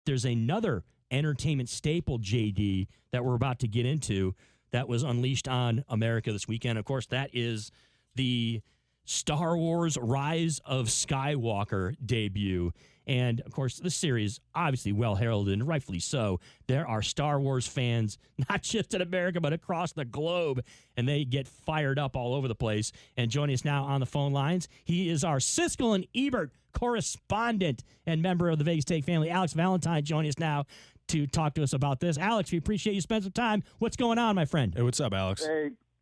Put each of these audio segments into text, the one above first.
there's another entertainment staple, JD, that we're about to get into that was unleashed on America this weekend. Of course, that is the Star Wars Rise of Skywalker debut. And, of course, this series, obviously well heralded, and rightfully so. There are Star Wars fans, not just in America, but across the globe, and they get fired up all over the place. And joining us now on the phone lines, he is our Siskel and Ebert correspondent and member of the Vegas Take family, Alex Valentine, joining us now to talk to us about this. Alex, we appreciate you spending some time. What's going on, my friend? Hey, what's up, Alex?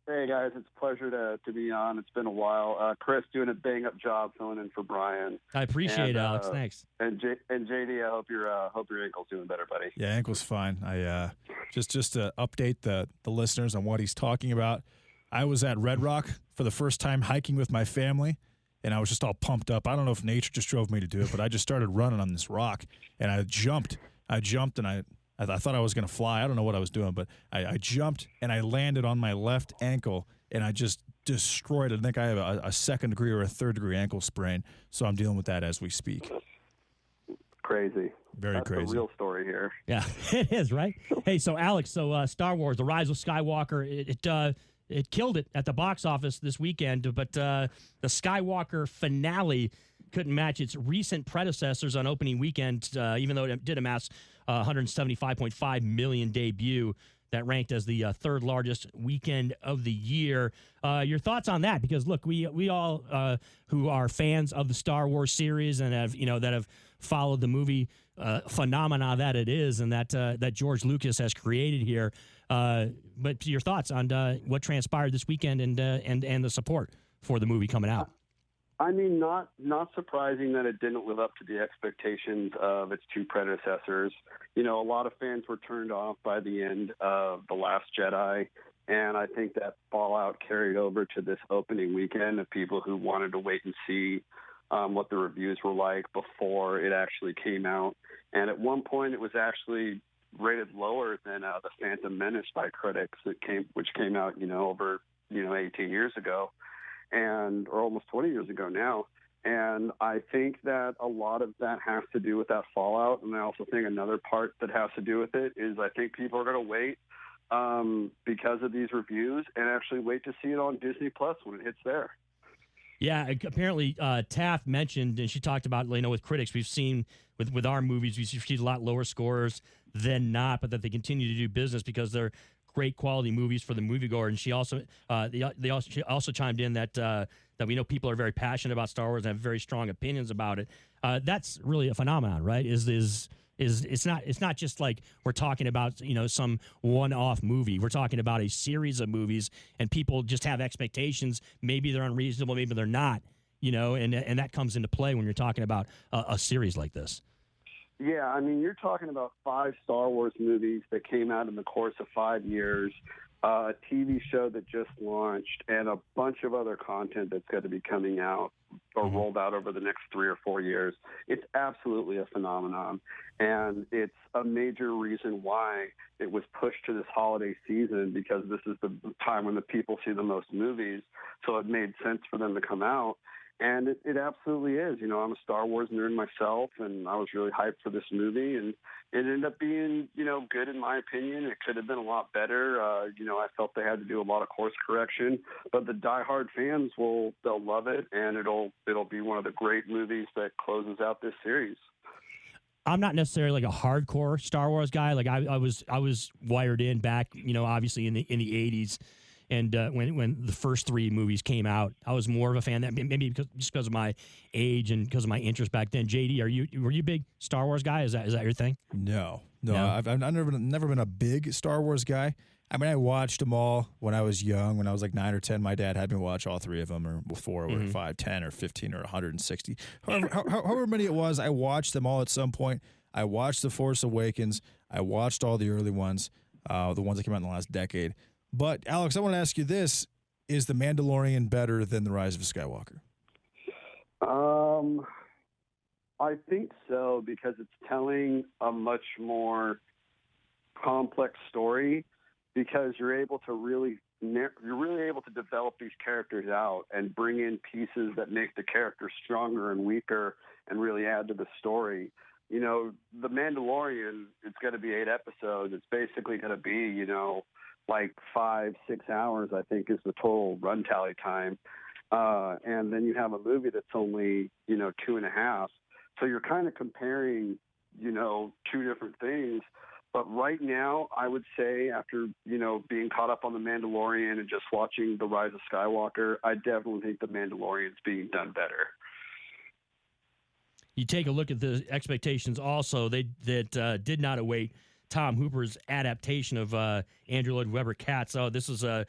Hey guys, it's a pleasure to be on. It's been a while. Chris doing a bang-up job filling in for Brian. I appreciate it, Alex. Thanks. And JD, I hope your ankle's doing better, buddy. Yeah, ankle's fine. I just to update the listeners on what he's talking about. I was at Red Rock for the first time hiking with my family, and I was just all pumped up. I don't know if nature just drove me to do it, but I just started running on this rock, and I jumped, and I thought I was going to fly. I don't know what I was doing, but I jumped, and I landed on my left ankle, and I just destroyed it. I think I have a second-degree or a third-degree ankle sprain, so I'm dealing with that as we speak. Crazy. Very crazy. That's the real story here. Yeah, it is, right? Hey, so, Alex, Star Wars, The Rise of Skywalker, it killed it at the box office this weekend, but the Skywalker finale couldn't match its recent predecessors on opening weekend, even though it did amass 175.5 million debut. That ranked as the third largest weekend of the year. Your thoughts on that? Because look, we all who are fans of the Star Wars series and have followed the movie phenomena that it is, and that George Lucas has created here. But your thoughts on what transpired this weekend and the support for the movie coming out? I mean, not surprising that it didn't live up to the expectations of its two predecessors. You know, a lot of fans were turned off by the end of The Last Jedi, and I think that fallout carried over to this opening weekend of people who wanted to wait and see what the reviews were like before it actually came out. And at one point, it was actually rated lower than The Phantom Menace by critics, which came out, over 18 years ago. Or almost 20 years ago now. And I think that a lot of that has to do with that fallout. And I also think another part that has to do with it is I think people are going to wait because of these reviews and actually wait to see it on Disney Plus when it hits there. Yeah, apparently Taft mentioned, and she talked about, with critics, we've seen with our movies, we've seen a lot lower scores than not, but that they continue to do business because they're great quality movies for the moviegoer. And she also she also chimed in that we know people are very passionate about Star Wars and have very strong opinions about it. That's really a phenomenon, right? It's not just like we're talking about some one-off movie. We're talking about a series of movies, and people just have expectations. Maybe they're unreasonable, maybe they're not. And that comes into play when you're talking about a series like this. Yeah, I mean, you're talking about 5 Star Wars movies that came out in the course of 5 years, a TV show that just launched, and a bunch of other content that's going to be coming out or rolled out over the next 3 or 4 years. It's absolutely a phenomenon, and it's a major reason why it was pushed to this holiday season, because this is the time when the people see the most movies, so it made sense for them to come out. And it absolutely is. I'm a Star Wars nerd myself, and I was really hyped for this movie, and it ended up being, good in my opinion. It could have been a lot better. I felt they had to do a lot of course correction, but the diehard fans they'll love it, and it'll be one of the great movies that closes out this series. I'm not necessarily like a hardcore Star Wars guy. Like I was wired in back, obviously in the 80s. And when the first 3 movies came out, I was more of a fan. That maybe because of my age and because of my interest back then. JD, were you a big Star Wars guy? Is that your thing? No. I've never been a big Star Wars guy. I mean, I watched them all when I was young. When I was like 9 or 10, my dad had me watch all 3 of them, or 4, or 5, 10, or 15, or 160. However many it was, I watched them all at some point. I watched The Force Awakens. I watched all the early ones, the ones that came out in the last decade. But, Alex, I want to ask you this. Is The Mandalorian better than The Rise of Skywalker? I think so, because it's telling a much more complex story, because you're really able to develop these characters out and bring in pieces that make the characters stronger and weaker and really add to the story. The Mandalorian, it's going to be 8 episodes. It's basically going to be, like 5-6 hours, I think, is the total run tally time. And then you have a movie that's only, 2.5. So you're kind of comparing, two different things. But right now, I would say after, being caught up on The Mandalorian and just watching The Rise of Skywalker, I definitely think The Mandalorian's being done better. You take a look at the expectations also that did not await Tom Hooper's adaptation of Andrew Lloyd Webber Cats. Oh, this is when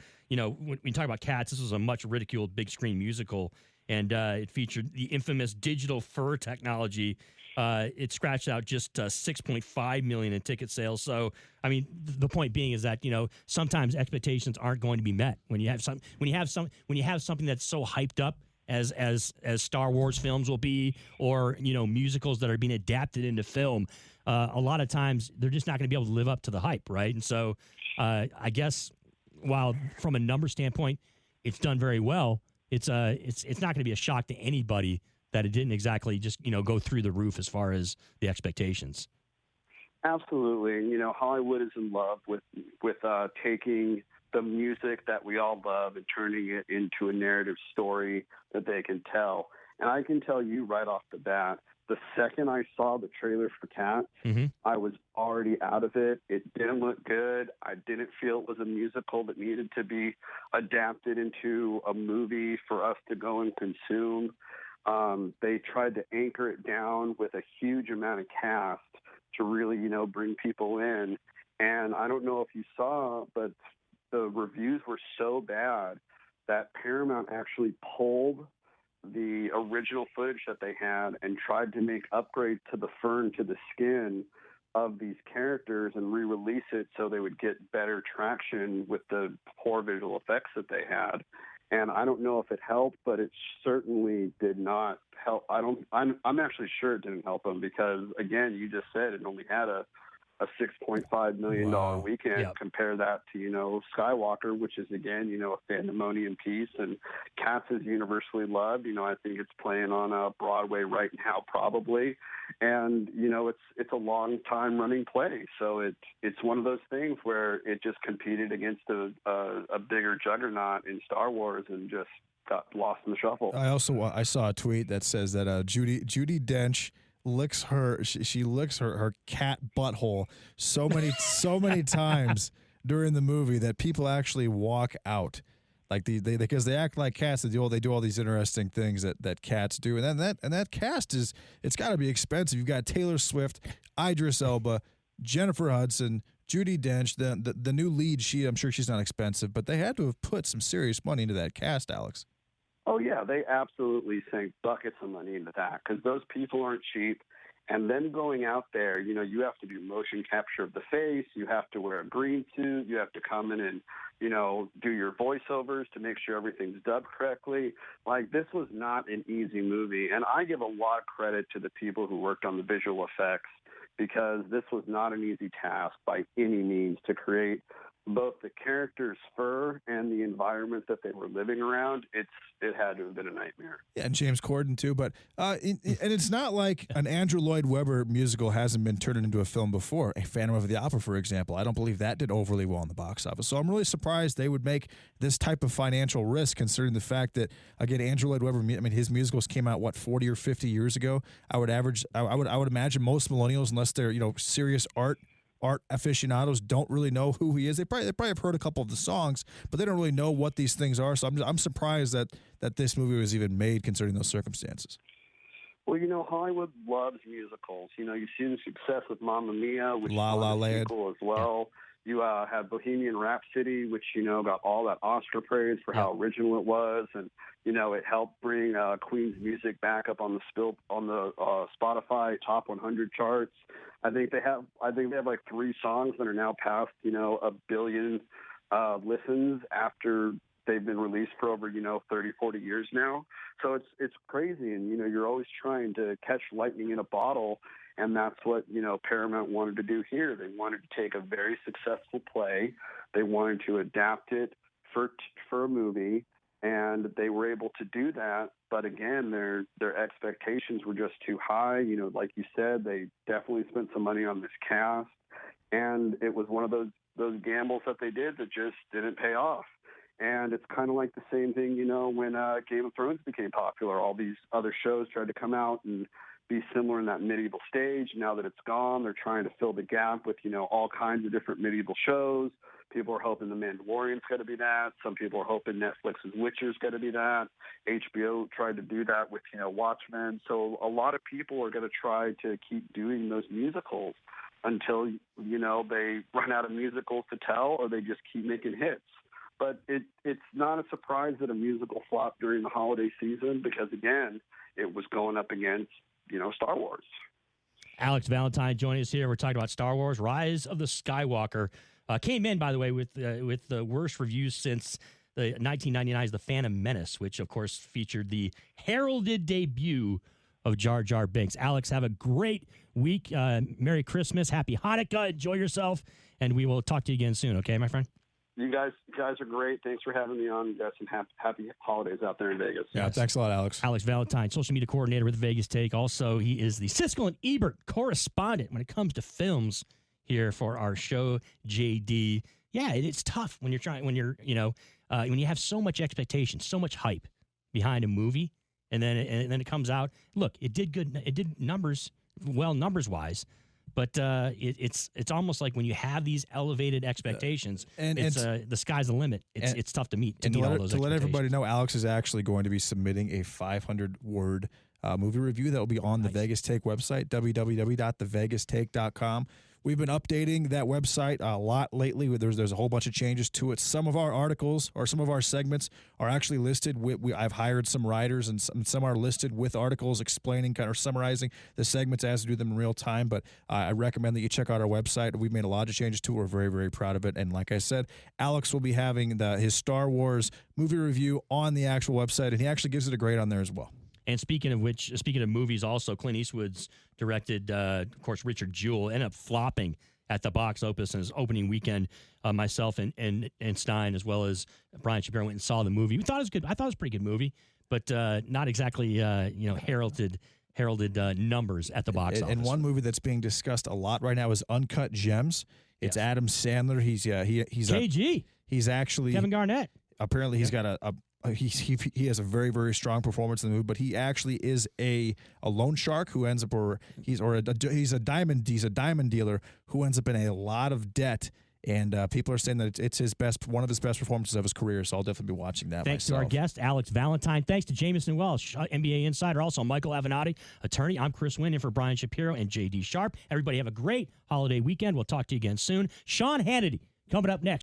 we talk about Cats, this was a much ridiculed big screen musical, and it featured the infamous digital fur technology. It scratched out just 6.5 million in ticket sales. So, I mean, the point being is that sometimes expectations aren't going to be met when you have something that's so hyped up as Star Wars films will be, or musicals that are being adapted into film. A lot of times they're just not going to be able to live up to the hype, right? And so, I guess while from a number standpoint, it's done very well. It's not going to be a shock to anybody that it didn't exactly just, go through the roof as far as the expectations. Absolutely. And, Hollywood is in love with taking the music that we all love and turning it into a narrative story that they can tell. And I can tell you right off the bat, the second I saw the trailer for Cats, I was already out of it. It didn't look good. I didn't feel it was a musical that needed to be adapted into a movie for us to go and consume. They tried to anchor it down with a huge amount of cast to really, bring people in. And I don't know if you saw, but the reviews were so bad that Paramount actually pulled the original footage that they had and tried to make upgrades to the fur and to the skin of these characters and re-release it so they would get better traction with the poor visual effects that they had. And I don't know if it helped, but it certainly did not help. I'm actually sure it didn't help them because, again, you just said it only had a $6.5 million weekend. Yep. Compare that to, Skywalker, which is, again, a pandemonium piece. And Cats is universally loved. I think it's playing on Broadway right now, probably. And, it's a long time running play. So it's one of those things where it just competed against a bigger juggernaut in Star Wars and just got lost in the shuffle. I saw a tweet that says that Judi Dench licks her cat butthole so many times during the movie that people actually walk out, like because they act like cats. They do all these interesting things that cats do, and that cast it's got to be expensive. You've got Taylor Swift, Idris Elba, Jennifer Hudson, Judi Dench, the new lead. I'm sure she's not expensive, but they had to have put some serious money into that cast, Alex. Oh, yeah, they absolutely sank buckets of money into that because those people aren't cheap. And then going out there, you have to do motion capture of the face. You have to wear a green suit. You have to come in and, do your voiceovers to make sure everything's dubbed correctly. Like, this was not an easy movie. And I give a lot of credit to the people who worked on the visual effects because this was not an easy task by any means to create both the character's fur and the environment that they were living around. It had to have been a nightmare. Yeah, and James Corden too. But and it's not like an Andrew Lloyd Webber musical hasn't been turned into a film before. A Phantom of the Opera, for example, I don't believe that did overly well in the box office. So I'm really surprised they would make this type of financial risk, considering the fact that, again, Andrew Lloyd Webber, his musicals came out 40 or 50 years ago. I would imagine most millennials, unless they're serious art aficionados, don't really know who he is. They probably have heard a couple of the songs, but they don't really know what these things are. So I'm surprised that this movie was even made considering those circumstances. Well, Hollywood loves musicals. You've seen the success with Mamma Mia, which La La is a Land sequel as well. Yeah. You have Bohemian Rhapsody, which got all that Oscar praise for how original it was, and it helped bring Queen's music back up on the Spotify top 100 charts. I think they have like 3 songs that are now past 1 billion listens after they've been released for over 30, 40 years now. So it's crazy, and you're always trying to catch lightning in a bottle. And that's what, Paramount wanted to do here. They wanted to take a very successful play. They wanted to adapt it for a movie and they were able to do that. But again, their expectations were just too high. You know, like you said, they definitely spent some money on this cast, and it was one of those gambles that they did that just didn't pay off. And it's kind of like the same thing, you know, when Game of Thrones became popular. All these other shows tried to come out and be similar in that medieval stage. Now that it's gone, they're trying to fill the gap with, you know, all kinds of different medieval shows. People are hoping The Mandalorian's going to be that. Some people are hoping Netflix's Witcher's going to be that. HBO tried to do that with, you know, Watchmen. So a lot of people are going to try to keep doing those musicals until, you know, they run out of musicals to tell, or they just keep making hits. But it's not a surprise that a musical flopped during the holiday season because, again, it was going up against, you know, Star Wars. Alex Valentine joining us here. We're talking about Star Wars, Rise of the Skywalker. Came in, by the way, with the worst reviews since the 1999's The Phantom Menace, which, of course, featured the heralded debut of Jar Jar Binks. Alex, have a great week. Merry Christmas. Happy Hanukkah. Enjoy yourself. And we will talk to you again soon, okay, my friend? You guys are great. Thanks for having me on. You guys, some happy holidays out there in Vegas. Yeah, Yes. thanks a lot, Alex. Alex Valentine, social media coordinator with Vegas Take. Also, he is the Siskel and Ebert correspondent when it comes to films here for our show, JD. Yeah, it's tough when you have so much expectation, so much hype behind a movie, and then it comes out. Look, it did good. It did numbers wise. But it's almost like when you have these elevated expectations, the sky's the limit. It's tough to meet all those expectations. To let everybody know, Alex is actually going to be submitting a 500-word movie review that will be on the Vegas Take website, www.thevegastake.com. We've been updating that website a lot lately. There's a whole bunch of changes to it. Some of our articles or some of our segments are actually listed. I've hired some writers, and some are listed with articles explaining or summarizing the segments as we do them in real time. But I recommend that you check out our website. We've made a lot of changes to it. We're very, very proud of it. And like I said, Alex will be having his Star Wars movie review on the actual website, and he actually gives it a grade on there as well. And speaking of movies, also Clint Eastwood's directed, of course, Richard Jewell ended up flopping at the box office in his opening weekend. Myself and Stein, as well as Brian Shapiro, went and saw the movie. We thought it was good. I thought it was a pretty good movie, but not exactly heralded numbers at the box office. And one movie that's being discussed a lot right now is Uncut Gems. It's Adam Sandler. He's KG. He's actually Kevin Garnett. Apparently, he's got he has a very, very strong performance in the movie, but he actually is a loan shark who ends up, he's a diamond dealer who ends up in a lot of debt, and people are saying that it's one of his best performances of his career. So I'll definitely be watching that. Thanks myself. to our guest Alex Valentine. Thanks to Jamison Welsh, NBA insider. Also Michael Avenatti, attorney. I'm Chris Wynn in for Brian Shapiro and JD Sharp. Everybody have a great holiday weekend. We'll talk to you again soon. Sean Hannity coming up next.